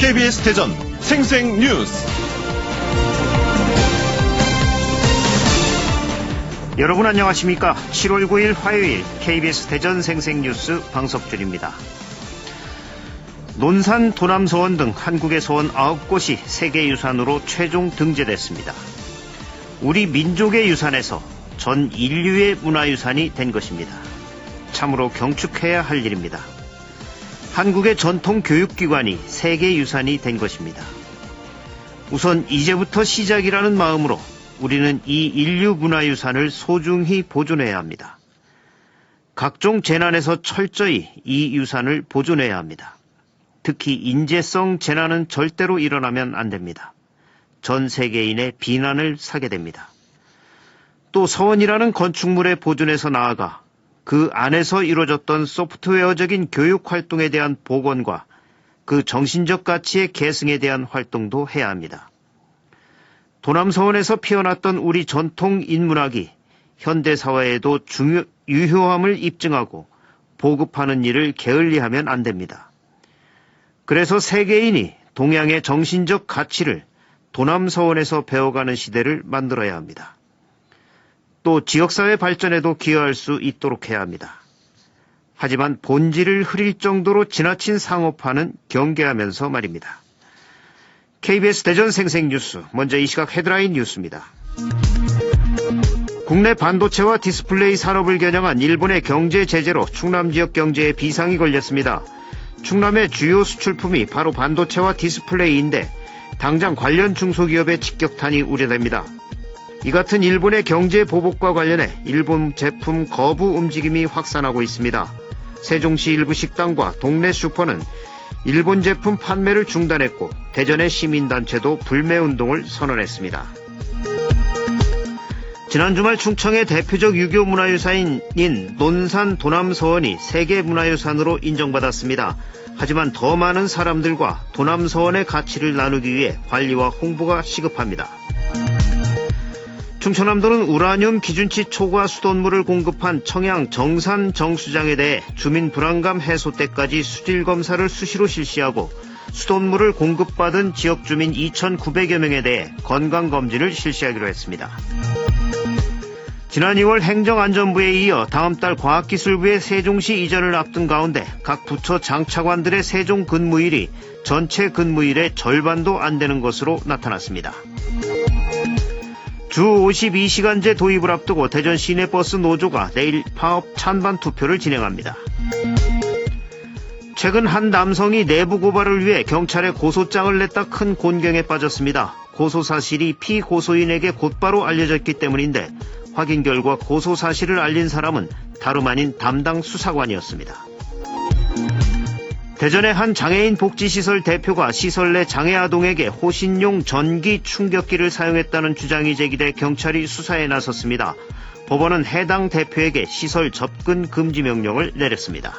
KBS 대전 생생뉴스. 여러분 안녕하십니까? 7월 9일 화요일 KBS 대전 생생뉴스 방석준입니다. 논산, 도남서원 등 한국의 서원 9곳이 세계유산으로 최종 등재됐습니다. 우리 민족의 유산에서 전 인류의 문화유산이 된 것입니다. 참으로 경축해야 할 일입니다. 한국의 전통 교육기관이 세계유산이 된 것입니다. 우선 이제부터 시작이라는 마음으로 우리는 이 인류 문화유산을 소중히 보존해야 합니다. 각종 재난에서 철저히 이 유산을 보존해야 합니다. 특히 인재성 재난은 절대로 일어나면 안 됩니다. 전 세계인의 비난을 사게 됩니다. 또 서원이라는 건축물의 보존에서 나아가 그 안에서 이루어졌던 소프트웨어적인 교육 활동에 대한 복원과 그 정신적 가치의 계승에 대한 활동도 해야 합니다. 도남서원에서 피어났던 우리 전통 인문학이 현대사회에도 유효함을 입증하고 보급하는 일을 게을리하면 안 됩니다. 그래서 세계인이 동양의 정신적 가치를 도남서원에서 배워가는 시대를 만들어야 합니다. 또 지역사회 발전에도 기여할 수 있도록 해야 합니다. 하지만 본질을 흐릴 정도로 지나친 상업화는 경계하면서 말입니다. KBS 대전 생생뉴스, 먼저 이 시각 헤드라인 뉴스입니다. 국내 반도체와 디스플레이 산업을 겨냥한 일본의 경제 제재로 충남 지역 경제에 비상이 걸렸습니다. 충남의 주요 수출품이 바로 반도체와 디스플레이인데 당장 관련 중소기업의 직격탄이 우려됩니다. 이 같은 일본의 경제 보복과 관련해 일본 제품 거부 움직임이 확산하고 있습니다. 세종시 일부 식당과 동네 슈퍼는 일본 제품 판매를 중단했고 대전의 시민단체도 불매운동을 선언했습니다. 지난 주말 충청의 대표적 유교 문화유산인 논산 도남서원이 세계문화유산으로 인정받았습니다. 하지만 더 많은 사람들과 도남서원의 가치를 나누기 위해 관리와 홍보가 시급합니다. 충청남도는 우라늄 기준치 초과 수돗물을 공급한 청양 정산 정수장에 대해 주민 불안감 해소 때까지 수질 검사를 수시로 실시하고 수돗물을 공급받은 지역 주민 2,900여 명에 대해 건강검진을 실시하기로 했습니다. 지난 2월 행정안전부에 이어 다음 달 과학기술부의 세종시 이전을 앞둔 가운데 각 부처 장차관들의 세종 근무일이 전체 근무일의 절반도 안 되는 것으로 나타났습니다. 주 52시간제 도입을 앞두고 대전 시내버스 노조가 내일 파업 찬반 투표를 진행합니다. 최근 한 남성이 내부 고발을 위해 경찰에 고소장을 냈다 큰 곤경에 빠졌습니다. 고소 사실이 피고소인에게 곧바로 알려졌기 때문인데 확인 결과 고소 사실을 알린 사람은 다름 아닌 담당 수사관이었습니다. 대전의 한 장애인 복지시설 대표가 시설 내 장애 아동에게 호신용 전기 충격기를 사용했다는 주장이 제기돼 경찰이 수사에 나섰습니다. 법원은 해당 대표에게 시설 접근 금지 명령을 내렸습니다.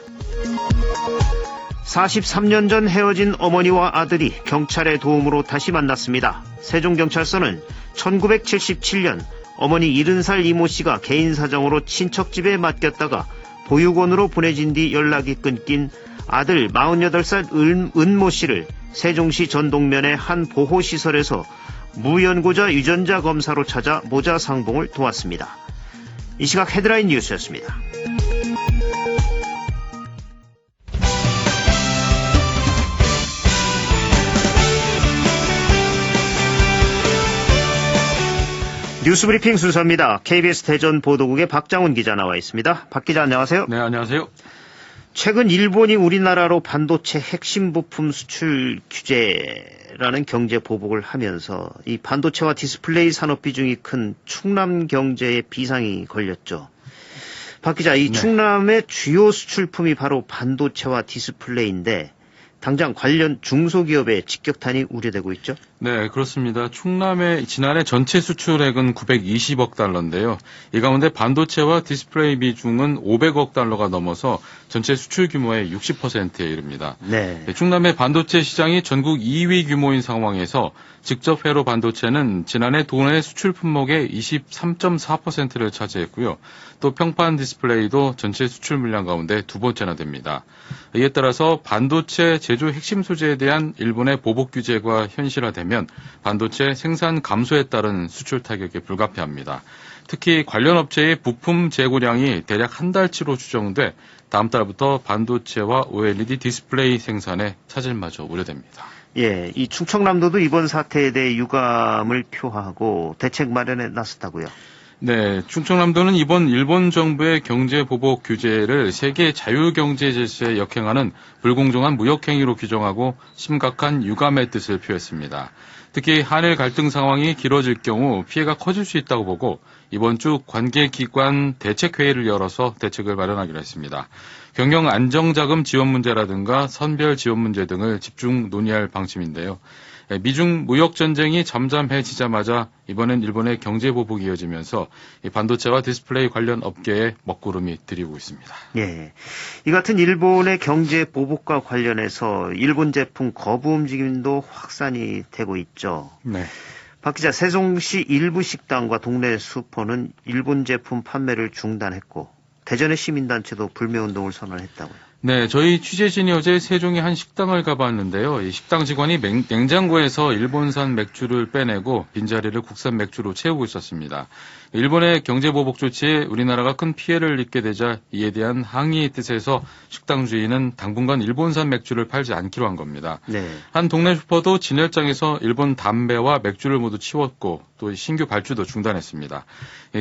43년 전 헤어진 어머니와 아들이 경찰의 도움으로 다시 만났습니다. 세종경찰서는 1977년 어머니 70살 이모 씨가 개인 사정으로 친척집에 맡겼다가 보육원으로 보내진 뒤 연락이 끊긴 아들 48살 은모 씨를 세종시 전동면의 한 보호시설에서 무연고자 유전자 검사로 찾아 모자 상봉을 도왔습니다. 이 시각 헤드라인 뉴스였습니다. 뉴스브리핑 순서입니다. KBS 대전 보도국의 박장훈 기자 나와 있습니다. 박 기자 안녕하세요. 네, 안녕하세요. 최근 일본이 우리나라로 반도체 핵심 부품 수출 규제라는 경제 보복을 하면서 이 반도체와 디스플레이 산업 비중이 큰 충남 경제에 비상이 걸렸죠. 박 기자, 이 충남의 주요 수출품이 바로 반도체와 디스플레이인데 당장 관련 중소기업의 직격탄이 우려되고 있죠? 네, 그렇습니다. 충남의 지난해 전체 수출액은 920억 달러인데요. 이 가운데 반도체와 디스플레이 비중은 500억 달러가 넘어서 전체 수출 규모의 60%에 이릅니다. 네. 충남의 반도체 시장이 전국 2위 규모인 상황에서 직접 회로 반도체는 지난해 도내 수출 품목의 23.4%를 차지했고요. 또 평판 디스플레이도 전체 수출 물량 가운데 두 번째나 됩니다. 이에 따라서 반도체 제조 핵심 소재에 대한 일본의 보복 규제가 현실화되면 반도체 생산 감소에 따른 수출 타격이 불가피합니다. 특히 관련 업체의 부품 재고량이 대략 한 달치로 추정돼 다음 달부터 반도체와 OLED 디스플레이 생산에 차질마저 우려됩니다. 예, 이 충청남도도 이번 사태에 대해 유감을 표하고 대책 마련에 나섰다고요. 네, 충청남도는 이번 일본 정부의 경제 보복 규제를 세계 자유경제 질서에 역행하는 불공정한 무역행위로 규정하고 심각한 유감의 뜻을 표했습니다. 특히 한일 갈등 상황이 길어질 경우 피해가 커질 수 있다고 보고 이번 주 관계기관 대책회의를 열어서 대책을 마련하기로 했습니다. 경영 안정자금 지원 문제라든가 선별 지원 문제 등을 집중 논의할 방침인데요. 미중 무역 전쟁이 잠잠해지자마자 이번엔 일본의 경제 보복이 이어지면서 반도체와 디스플레이 관련 업계에 먹구름이 들이고 있습니다. 예, 이 같은 일본의 경제 보복과 관련해서 일본 제품 거부 움직임도 확산이 되고 있죠. 네. 박 기자, 세종시 일부 식당과 동네 슈퍼는 일본 제품 판매를 중단했고 대전의 시민단체도 불매운동을 선언했다고요. 네, 저희 취재진이 어제 세종의 한 식당을 가봤는데요. 이 식당 직원이 냉장고에서 일본산 맥주를 빼내고 빈자리를 국산 맥주로 채우고 있었습니다. 일본의 경제보복 조치에 우리나라가 큰 피해를 입게 되자 이에 대한 항의의 뜻에서 식당 주인은 당분간 일본산 맥주를 팔지 않기로 한 겁니다. 네. 한 동네 슈퍼도 진열장에서 일본 담배와 맥주를 모두 치웠고 또 신규 발주도 중단했습니다.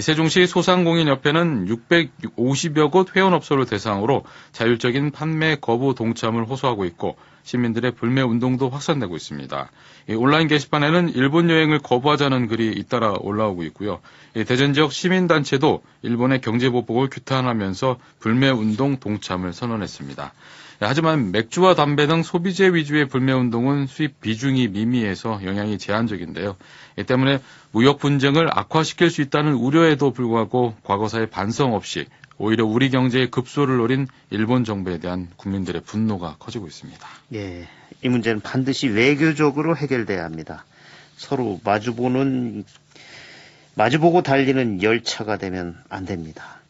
세종시 소상공인협회는 650여 곳 회원업소를 대상으로 자율적인 판매 거부 동참을 호소하고 있고 시민들의 불매 운동도 확산되고 있습니다. 온라인 게시판에는 일본 여행을 거부하자는 글이 잇따라 올라오고 있고요. 대전 지역 시민단체도 일본의 경제보복을 규탄하면서 불매 운동 동참을 선언했습니다. 하지만 맥주와 담배 등 소비재 위주의 불매 운동은 수입 비중이 미미해서 영향이 제한적인데요. 이 때문에 무역 분쟁을 악화시킬 수 있다는 우려에도 불구하고 과거사의 반성 없이 오히려 우리 경제의 급소를 노린 일본 정부에 대한 국민들의 분노가 커지고 있습니다. 예, 이 문제는 반드시 외교적으로 해결돼야 합니다. 서로 마주보고 달리는 열차가 되면 안 됩니다.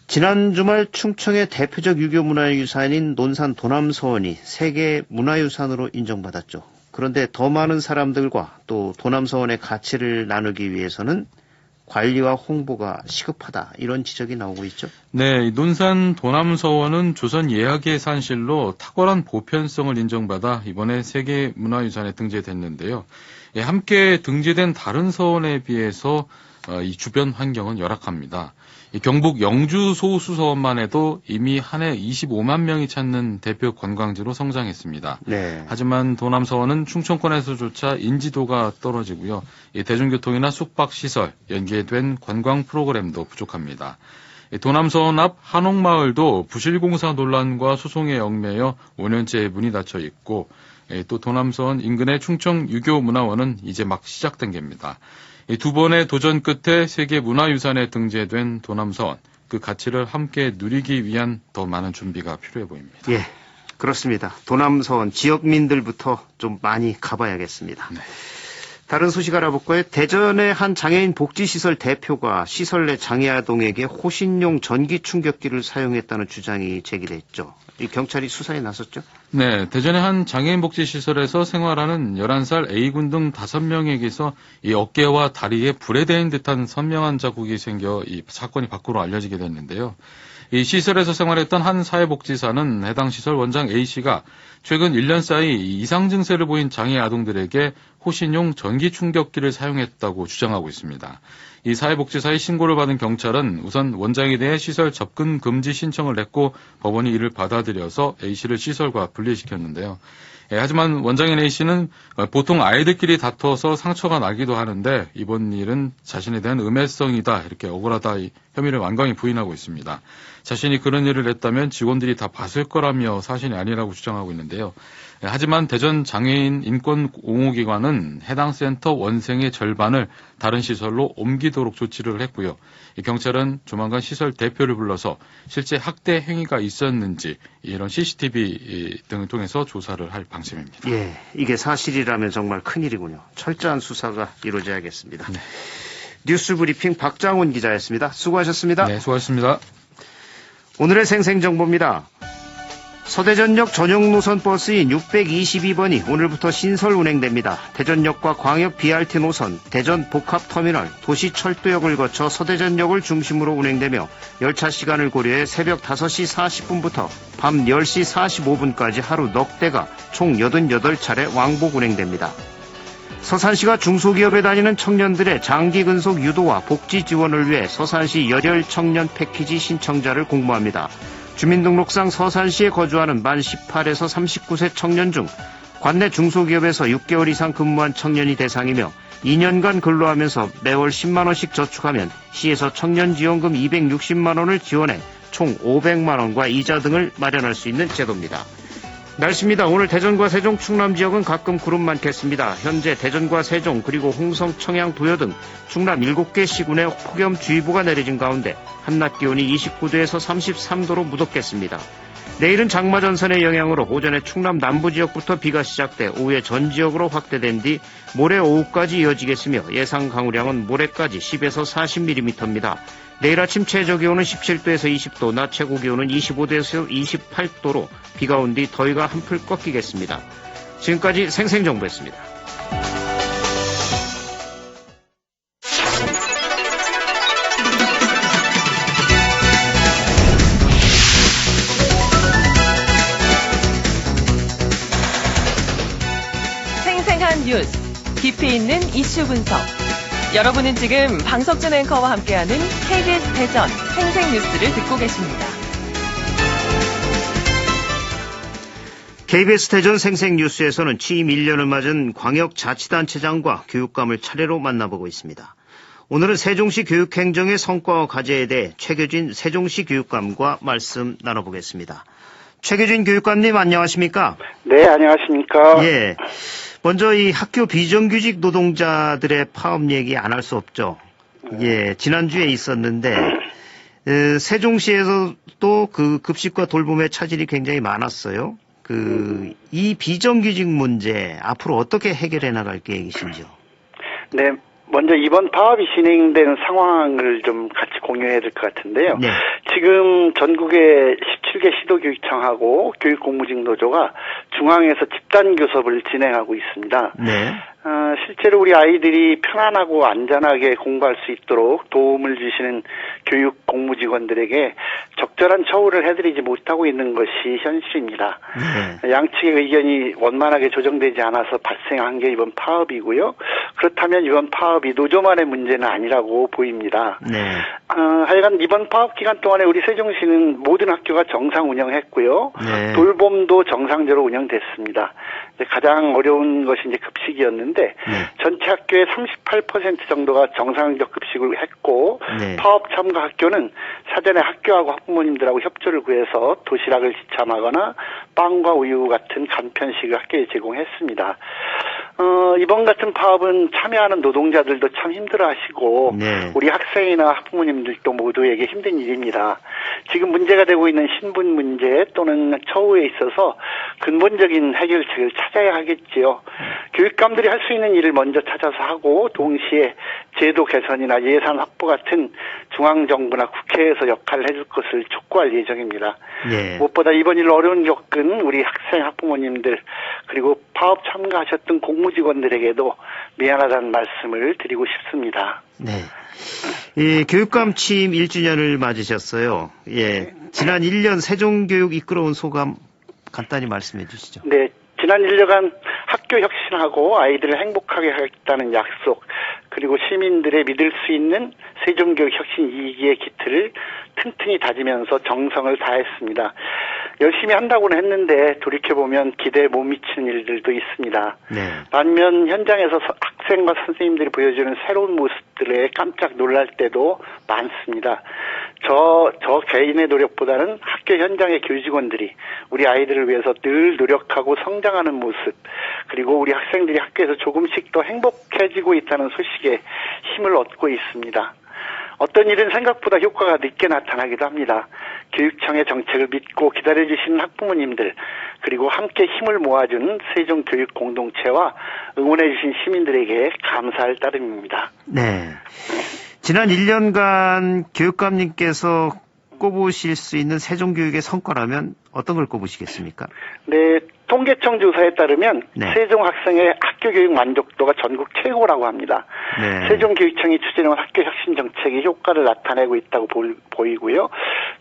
지난 주말 충청의 대표적 유교 문화유산인 논산 도남서원이 세계 문화유산으로 인정받았죠. 그런데 더 많은 사람들과 또 도남서원의 가치를 나누기 위해서는 관리와 홍보가 시급하다, 이런 지적이 나오고 있죠. 네, 논산 도남서원은 조선 예학의 산실로 탁월한 보편성을 인정받아 이번에 세계 문화유산에 등재됐는데요. 함께 등재된 다른 서원에 비해서 이 주변 환경은 열악합니다. 경북 영주 소수서원만 해도 이미 한 해 25만 명이 찾는 대표 관광지로 성장했습니다. 네. 하지만 도남서원은 충청권에서조차 인지도가 떨어지고요. 대중교통이나 숙박시설, 연계된 관광 프로그램도 부족합니다. 도남서원 앞 한옥마을도 부실공사 논란과 소송에 얽매여 5년째 문이 닫혀 있고, 또 도남서원 인근의 충청 유교문화원은 이제 막 시작된 겁니다. 두 번의 도전 끝에 세계 문화유산에 등재된 도남서원, 그 가치를 함께 누리기 위한 더 많은 준비가 필요해 보입니다. 예, 그렇습니다. 도남서원 지역민들부터 좀 많이 가봐야겠습니다. 네. 다른 소식 알아볼까요? 대전의 한 장애인 복지시설 대표가 시설 내 장애아동에게 호신용 전기 충격기를 사용했다는 주장이 제기됐죠. 이 경찰이 수사에 나섰죠? 네, 대전의 한 장애인 복지시설에서 생활하는 11살 A군 등 5명에게서 이 어깨와 다리에 불에 대인 듯한 선명한 자국이 생겨 이 사건이 밖으로 알려지게 됐는데요. 이 시설에서 생활했던 한 사회복지사는 해당 시설 원장 A씨가 최근 1년 사이 이상 증세를 보인 장애 아동들에게 호신용 전기 충격기를 사용했다고 주장하고 있습니다. 이 사회복지사의 신고를 받은 경찰은 우선 원장에 대해 시설 접근 금지 신청을 냈고 법원이 이를 받아들여서 A씨를 시설과 분리시켰는데요. 하지만 원장인 A씨는 보통 아이들끼리 다퉈서 상처가 나기도 하는데 이번 일은 자신에 대한 음해성이다, 이렇게 억울하다 혐의를 완강히 부인하고 있습니다. 자신이 그런 일을 했다면 직원들이 다 봤을 거라며 사실이 아니라고 주장하고 있는데요. 하지만 대전 장애인 인권 옹호기관은 해당 센터 원생의 절반을 다른 시설로 옮기도록 조치를 했고요. 경찰은 조만간 시설 대표를 불러서 실제 학대 행위가 있었는지 이런 CCTV 등을 통해서 조사를 할 방침입니다. 예, 이게 사실이라면 정말 큰일이군요. 철저한 수사가 이루어져야겠습니다. 네. 뉴스 브리핑 박장훈 기자였습니다. 수고하셨습니다. 네, 수고하셨습니다. 오늘의 생생정보입니다. 서대전역 전용 노선 버스인 622번이 오늘부터 신설 운행됩니다. 대전역과 광역 BRT 노선, 대전 복합터미널, 도시철도역을 거쳐 서대전역을 중심으로 운행되며 열차 시간을 고려해 새벽 5시 40분부터 밤 10시 45분까지 하루 넉 대가 총 88차례 왕복 운행됩니다. 서산시가 중소기업에 다니는 청년들의 장기 근속 유도와 복지 지원을 위해 서산시 열혈 청년 패키지 신청자를 공모합니다. 주민등록상 서산시에 거주하는 만 18에서 39세 청년 중 관내 중소기업에서 6개월 이상 근무한 청년이 대상이며 2년간 근로하면서 매월 10만 원씩 저축하면 시에서 청년지원금 260만 원을 지원해 총 500만 원과 이자 등을 마련할 수 있는 제도입니다. 날씨입니다. 오늘 대전과 세종, 충남 지역은 가끔 구름 많겠습니다. 현재 대전과 세종 그리고 홍성, 청양, 부여 등 충남 7개 시군에 폭염주의보가 내려진 가운데 한낮 기온이 29도에서 33도로 무덥겠습니다. 내일은 장마전선의 영향으로 오전에 충남 남부 지역부터 비가 시작돼 오후에 전 지역으로 확대된 뒤 모레 오후까지 이어지겠으며 예상 강우량은 모레까지 10에서 40mm입니다. 내일 아침 최저 기온은 17도에서 20도, 낮 최고 기온은 25도에서 28도로 비가 온 뒤 더위가 한풀 꺾이겠습니다. 지금까지 생생정보였습니다. 생생한 뉴스, 깊이 있는 이슈 분석. 여러분은 지금 방석준 앵커와 함께하는 KBS 대전 생생뉴스를 듣고 계십니다. KBS 대전 생생뉴스에서는 취임 1년을 맞은 광역자치단체장과 교육감을 차례로 만나보고 있습니다. 오늘은 세종시 교육행정의 성과와 과제에 대해 최규진 세종시 교육감과 말씀 나눠보겠습니다. 최규진 교육감님 안녕하십니까? 네, 안녕하십니까? 예. 먼저 이 학교 비정규직 노동자들의 파업 얘기 안 할 수 없죠. 예, 지난주에 있었는데 세종시에서도 그 급식과 돌봄의 차질이 굉장히 많았어요. 이 비정규직 문제 앞으로 어떻게 해결해 나갈 계획이신지요? 네, 먼저 이번 파업이 진행되는 상황을 좀 같이 공유해야 될 것 같은데요. 네. 지금 전국의 17개 시도교육청하고 교육공무직 노조가 중앙에서 집단 교섭을 진행하고 있습니다. 네. 실제로 우리 아이들이 편안하고 안전하게 공부할 수 있도록 도움을 주시는 교육 공무직원들에게 적절한 처우를 해드리지 못하고 있는 것이 현실입니다. 네. 양측의 의견이 원만하게 조정되지 않아서 발생한 게 이번 파업이고요. 그렇다면 이번 파업이 노조만의 문제는 아니라고 보입니다. 네. 하여간 이번 파업 기간 동안에 우리 세종시는 모든 학교가 정상 운영했고요. 네. 돌봄도 정상적으로 운영됐습니다. 가장 어려운 것이 이제 급식이었는데 전체 학교의 38% 정도가 정상적 급식을 했고 네. 파업 참가 학교는 사전에 학교하고 학부모님들하고 협조를 구해서 도시락을 지참하거나 빵과 우유 같은 간편식을 학교에 제공했습니다. 이번 같은 파업은 참여하는 노동자들도 참 힘들어하시고 네. 우리 학생이나 학부모님들도 모두에게 힘든 일입니다. 지금 문제가 되고 있는 신분 문제 또는 처우에 있어서 근본적인 해결책을 찾아야 하겠지요. 교육감들이 할 수 있는 일을 먼저 찾아서 하고 동시에 제도 개선이나 예산 확보 같은 중앙정부나 국회에서 역할을 해줄 것을 촉구할 예정입니다. 네. 무엇보다 이번 일로 어려운 겪은 우리 학생, 학부모님들 그리고 파업 참가하셨던 공무직원들에게도 미안하다는 말씀을 드리고 싶습니다. 네. 이 교육감 취임 1주년을 맞으셨어요. 예. 지난 1년 세종교육 이끌어온 소감 간단히 말씀해 주시죠. 네. 지난 1년간 학교 혁신하고 아이들을 행복하게 하겠다는 약속, 그리고 시민들의 믿을 수 있는 세종교육 혁신 2기의 기틀을 튼튼히 다지면서 정성을 다했습니다. 열심히 한다고는 했는데 돌이켜보면 기대에 못 미치는 일들도 있습니다. 네. 반면 현장에서 학생과 선생님들이 보여주는 새로운 모습들에 깜짝 놀랄 때도 많습니다. 저 개인의 노력보다는 학교 현장의 교직원들이 우리 아이들을 위해서 늘 노력하고 성장하는 모습, 그리고 우리 학생들이 학교에서 조금씩 더 행복해지고 있다는 소식에 힘을 얻고 있습니다. 어떤 일은 생각보다 효과가 늦게 나타나기도 합니다. 교육청의 정책을 믿고 기다려주시는 학부모님들, 그리고 함께 힘을 모아준 세종교육공동체와 응원해주신 시민들에게 감사할 따름입니다. 네. 지난 1년간 교육감님께서 꼽으실 수 있는 세종교육의 성과라면 어떤 걸 꼽으시겠습니까? 네, 통계청 조사에 따르면 네. 세종 학생의 학교 교육 만족도가 전국 최고라고 합니다. 네. 세종교육청이 추진해온 학교 혁신 정책이 효과를 나타내고 있다고 보이고요.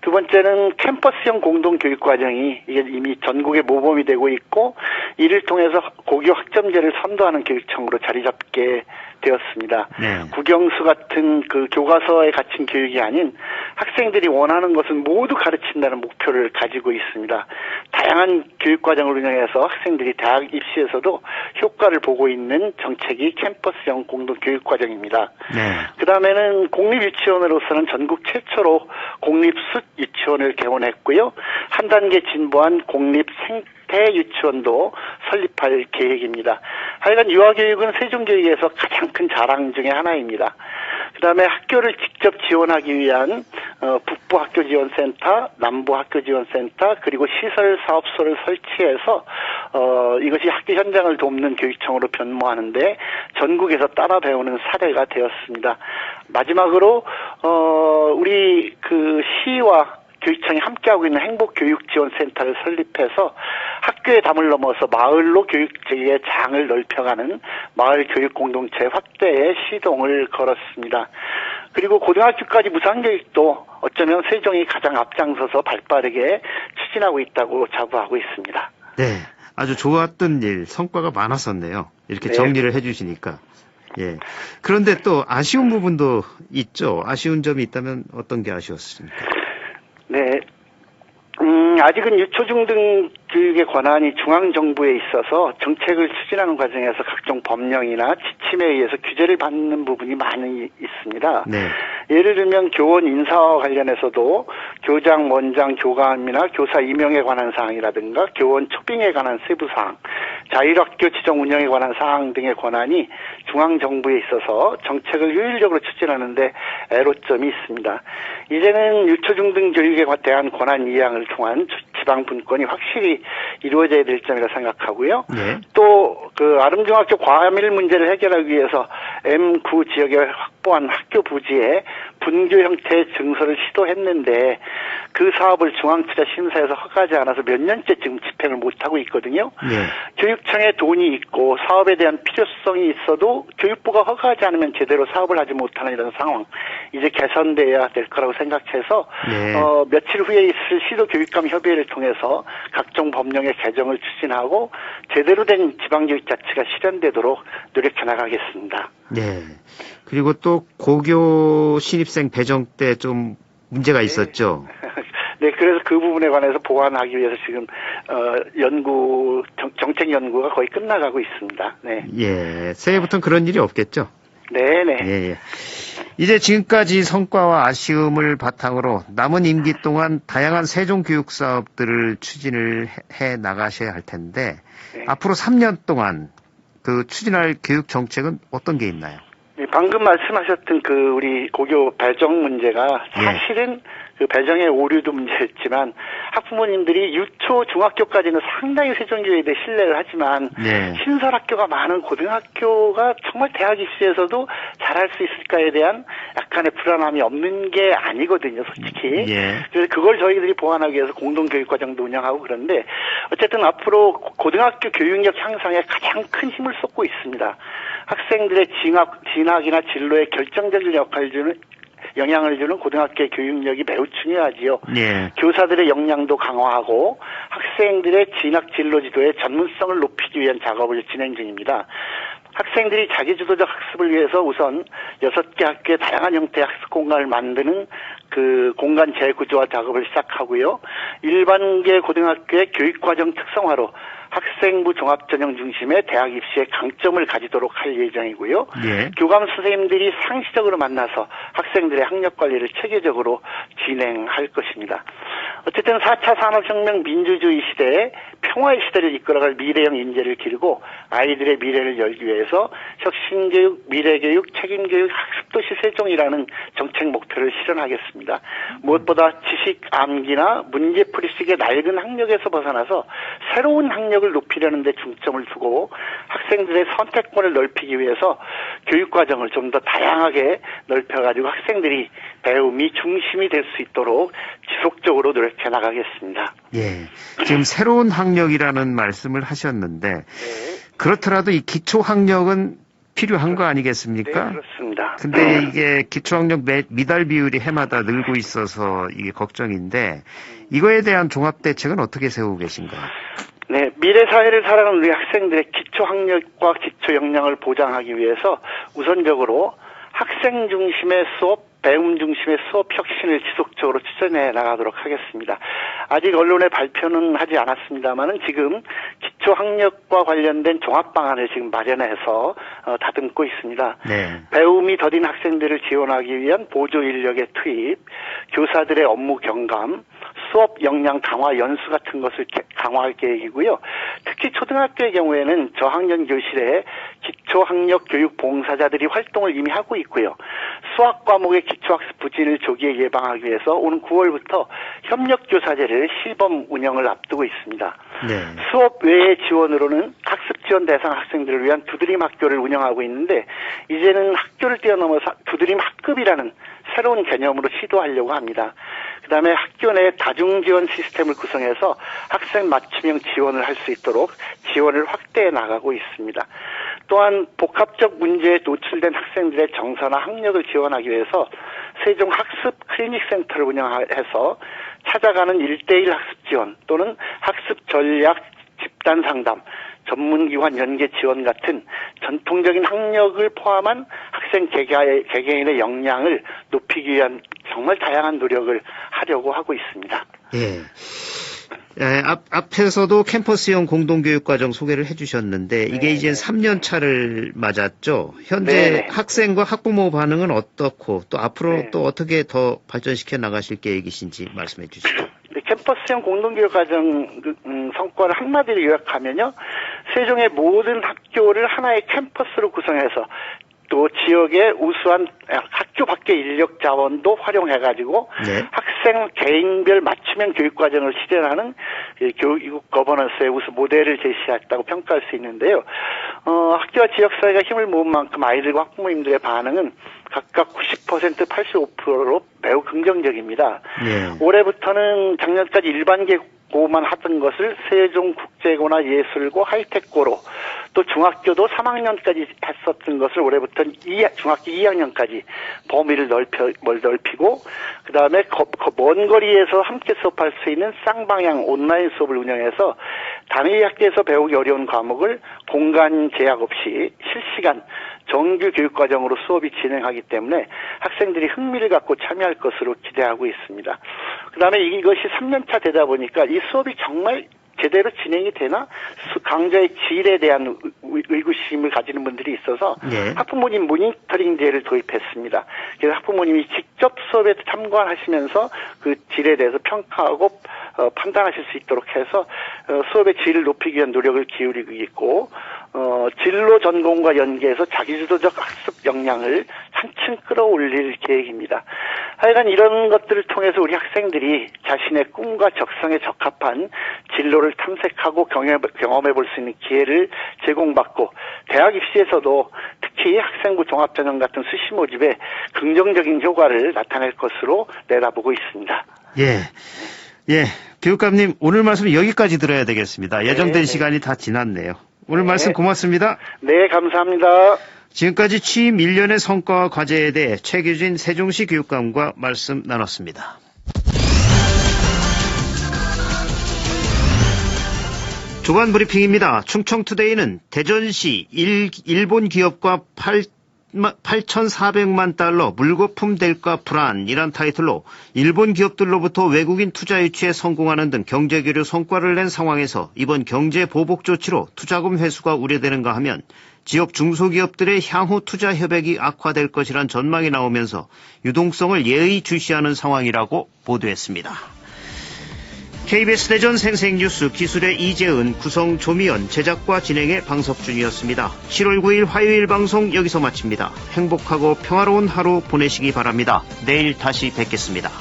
두 번째는 캠퍼스형 공동교육과정이 이게 이미 전국에 모범이 되고 있고, 이를 통해서 고교 학점제를 선도하는 교육청으로 자리 잡게 되었습니다. 네. 국영수 같은 그 교과서에 갇힌 교육이 아닌 학생들이 원하는 것은 모두 가르친다는 목표를 가지고 있습니다. 다양한 교육과정을 운영해서 학생들이 대학 입시에서도 효과를 보고 있는 정책이 캠퍼스형 공동교육과정입니다. 네. 그 다음에는 공립유치원으로서는 전국 최초로 공립숫 유치원을 개원했고요. 한 단계 진보한 공립 생태 유치원도 설립할 계획입니다. 하여간 유아교육은 세종교육에서 가장 큰 자랑 중에 하나입니다. 그 다음에 학교를 직접 지원하기 위한 북부 학교 지원센터, 남부 학교 지원센터, 그리고 시설 사업소를 설치해서 이것이 학교 현장을 돕는 교육청으로 변모하는데 전국에서 따라 배우는 사례가 되었습니다. 마지막으로 우리 그 시와 교육청이 함께하고 있는 행복교육지원센터를 설립해서 학교의 담을 넘어서 마을로 교육의 장을 넓혀가는 마을교육공동체 확대에 시동을 걸었습니다. 그리고 고등학교까지 무상교육도 어쩌면 세종이 가장 앞장서서 발빠르게 추진하고 있다고 자부하고 있습니다. 네. 아주 좋았던 일, 성과가 많았었네요. 이렇게 네. 정리를 해주시니까. 예. 그런데 또 아쉬운 부분도 있죠. 아쉬운 점이 있다면 어떤 게 아쉬웠습니까? 네. 아직은 유초중등 교육의 권한이 중앙정부에 있어서 정책을 추진하는 과정에서 각종 법령이나 지침에 의해서 규제를 받는 부분이 많이 있습니다. 네. 예를 들면 교원 인사와 관련해서도 교장, 원장, 교감이나 교사 임용에 관한 사항이라든가 교원 초빙에 관한 세부 사항, 자율학교 지정 운영에 관한 사항 등의 권한이 중앙정부에 있어서 정책을 효율적으로 추진하는데 애로점이 있습니다. 이제는 유초중등 교육에 대한 권한 이양을 통한 지방 분권이 확실히 이루어져야 될 점이라 생각하고요. 네. 또 그 아름중학교 과밀 문제를 해결하기 위해서 M9 지역에 확보한 학교 부지에 분교 형태의 증서를 시도했는데 그 사업을 중앙투자심사에서 허가하지 않아서 몇 년째 지금 집행을 못하고 있거든요. 네. 교육청에 돈이 있고 사업에 대한 필요성이 있어도 교육부가 허가하지 않으면 제대로 사업을 하지 못하는 이런 상황, 이제 개선돼야 될 거라고 생각해서 네. 며칠 후에 있을 시도 교육감 협의회를 통해서 각종 법령의 개정을 추진하고 제대로 된 지방교육자치가 실현되도록 노력해 나가겠습니다. 네. 그리고 또 고교 신입생 배정 때 좀 문제가 있었죠. 네, 그래서 그 부분에 관해서 보완하기 위해서 지금 정책 연구가 거의 끝나가고 있습니다. 네. 예. 새해부터는 그런 일이 없겠죠. 네네. 예. 이제 지금까지 성과와 아쉬움을 바탕으로 남은 임기 동안 다양한 세종 교육 사업들을 추진을 해 나가셔야 할 텐데 네. 앞으로 3년 동안 그 추진할 교육 정책은 어떤 게 있나요? 네, 방금 말씀하셨던 그 우리 고교 배정 문제가 사실은 그 배정의 오류도 문제였지만 학부모님들이 유초 중학교까지는 상당히 세종교육에 대해 신뢰를 하지만 네. 신설학교가 많은 고등학교가 정말 대학 입시에서도 잘할 수 있을까에 대한 약간의 불안함이 없는 게 아니거든요, 솔직히. 예. 그래서 그걸 저희들이 보완하기 위해서 공동교육과정도 운영하고 그런데 어쨌든 앞으로 고등학교 교육력 향상에 가장 큰 힘을 쏟고 있습니다. 학생들의 진학이나 진로에 결정적인 영향을 주는 고등학교의 교육력이 매우 중요하지요. 네. 교사들의 역량도 강화하고 학생들의 진학 진로 지도의 전문성을 높이기 위한 작업을 진행 중입니다. 학생들이 자기주도적 학습을 위해서 우선 6개 학교의 다양한 형태의 학습 공간을 만드는 그 공간 재구조화 작업을 시작하고요. 일반계 고등학교의 교육과정 특성화로 학생부 종합전형 중심의 대학 입시에 강점을 가지도록 할 예정이고요. 예. 교감 선생님들이 상시적으로 만나서 학생들의 학력 관리를 체계적으로 진행할 것입니다. 어쨌든 4차 산업혁명 민주주의 시대에 평화의 시대를 이끌어갈 미래형 인재를 기르고 아이들의 미래를 열기 위해서 혁신교육, 미래교육, 책임교육, 학습도시 세종이라는 정책 목표를 실현하겠습니다. 무엇보다 지식 암기나 문제풀이식의 낡은 학력에서 벗어나서 새로운 학력을 높이려는 데 중점을 두고 학생들의 선택권을 넓히기 위해서 교육과정을 좀 더 다양하게 넓혀가지고 학생들이 배움이 중심이 될 수 있도록 지속적으로 노력해 나가겠습니다. 예. 지금 새로운 학력이라는 말씀을 하셨는데 그렇더라도 이 기초학력은 필요한 거 아니겠습니까? 네, 그렇습니다. 근데 이게 기초학력 미달 비율이 해마다 늘고 있어서 이게 걱정인데 이거에 대한 종합대책은 어떻게 세우고 계신가요? 네, 미래 사회를 살아가는 우리 학생들의 기초 학력과 기초 역량을 보장하기 위해서 우선적으로 학생 중심의 수업, 배움 중심의 수업 혁신을 지속적으로 추진해 나가도록 하겠습니다. 아직 언론에 발표는 하지 않았습니다만은 지금 기초 학력과 관련된 종합 방안을 지금 마련해서 다듬고 있습니다. 네. 배움이 더딘 학생들을 지원하기 위한 보조 인력의 투입, 교사들의 업무 경감, 수업 역량 강화 연수 같은 것을 강화할 계획이고요. 특히 초등학교의 경우에는 저학년 교실에 기초학력 교육 봉사자들이 활동을 이미 하고 있고요. 수학 과목의 기초학습 부진을 조기에 예방하기 위해서 오는 9월부터 협력교사제를 시범 운영을 앞두고 있습니다. 네. 수업 외의 지원으로는 학습 지원 대상 학생들을 위한 두드림 학교를 운영하고 있는데 이제는 학교를 뛰어넘어서 두드림 학급이라는 새로운 개념으로 시도하려고 합니다. 그 다음에 학교 내 다중지원 시스템을 구성해서 학생 맞춤형 지원을 할 수 있도록 지원을 확대해 나가고 있습니다. 또한 복합적 문제에 노출된 학생들의 정서나 학력을 지원하기 위해서 세종 학습 클리닉 센터를 운영해서 찾아가는 1:1 학습 지원 또는 학습 전략 집단 상담, 전문기관 연계 지원 같은 전통적인 학력을 포함한 학생 개개인의 역량을 높이기 위한 정말 다양한 노력을 하려고 하고 있습니다. 예. 앞에서도 캠퍼스형 공동교육과정 소개를 해주셨는데 이게 이제 3년 차를 맞았죠. 현재 네네. 학생과 학부모 반응은 어떻고 또 앞으로 네. 또 어떻게 더 발전시켜 나가실 계획이신지 말씀해 주시죠. 네, 캠퍼스형 공동교육과정 성과를 한마디로 요약하면요. 세종의 모든 학교를 하나의 캠퍼스로 구성해서 또 지역의 우수한 학교 밖의 인력 자원도 활용해가지고 네. 학생 개인별 맞춤형 교육과정을 실현하는 교육 거버넌스의 우수 모델을 제시했다고 평가할 수 있는데요. 학교와 지역사회가 힘을 모은 만큼 아이들과 학부모님들의 반응은 각각 90%, 85%로 매우 긍정적입니다. 네. 올해부터는 작년까지 일반계고만 하던 것을 세종국제고나 예술고 하이텍고로 또 중학교도 3학년까지 했었던 것을 올해부터는 중학교 2학년까지 범위를 넓히고 그 다음에 먼 거리에서 함께 수업할 수 있는 쌍방향 온라인 수업을 운영해서 단위 학교에서 배우기 어려운 과목을 공간 제약 없이 실시간 정규 교육과정으로 수업이 진행하기 때문에 학생들이 흥미를 갖고 참여할 것으로 기대하고 있습니다. 그 다음에 이것이 3년차 되다 보니까 이 수업이 정말 제대로 진행이 되나 강좌의 질에 대한 의구심을 가지는 분들이 있어서 네. 학부모님 모니터링제를 도입했습니다. 그래서 학부모님이 직접 수업에 참관하시면서 그 질에 대해서 평가하고 판단하실 수 있도록 해서 수업의 질을 높이기 위한 노력을 기울이고 있고 진로 전공과 연계해서 자기주도적 학습 역량을 한층 끌어올릴 계획입니다. 하여간 이런 것들을 통해서 우리 학생들이 자신의 꿈과 적성에 적합한 진로를 탐색하고 경험해 볼 수 있는 기회를 제공받고 대학 입시에서도 특히 학생부 종합전형 같은 수시 모집에 긍정적인 효과를 나타낼 것으로 내다보고 있습니다. 예, 교육감님 오늘 말씀 여기까지 들어야 되겠습니다. 예정된 네. 시간이 다 지났네요. 오늘 네. 말씀 고맙습니다. 네, 감사합니다. 지금까지 취임 1년의 성과와 과제에 대해 최규진 세종시 교육감과 말씀 나눴습니다. 주간 브리핑입니다. 충청투데이는 대전시 일본 기업과 8,400만 달러 물거품 대가 불안 이란 타이틀로 일본 기업들로부터 외국인 투자 유치에 성공하는 등 경제교류 성과를 낸 상황에서 이번 경제 보복 조치로 투자금 회수가 우려되는가 하면 지역 중소기업들의 향후 투자 협약이 악화될 것이란 전망이 나오면서 유동성을 예의주시하는 상황이라고 보도했습니다. KBS 대전 생생뉴스 기술의 이재은, 구성 조미연, 제작과 진행의 방석준이었습니다. 7월 9일 화요일 방송 여기서 마칩니다. 행복하고 평화로운 하루 보내시기 바랍니다. 내일 다시 뵙겠습니다.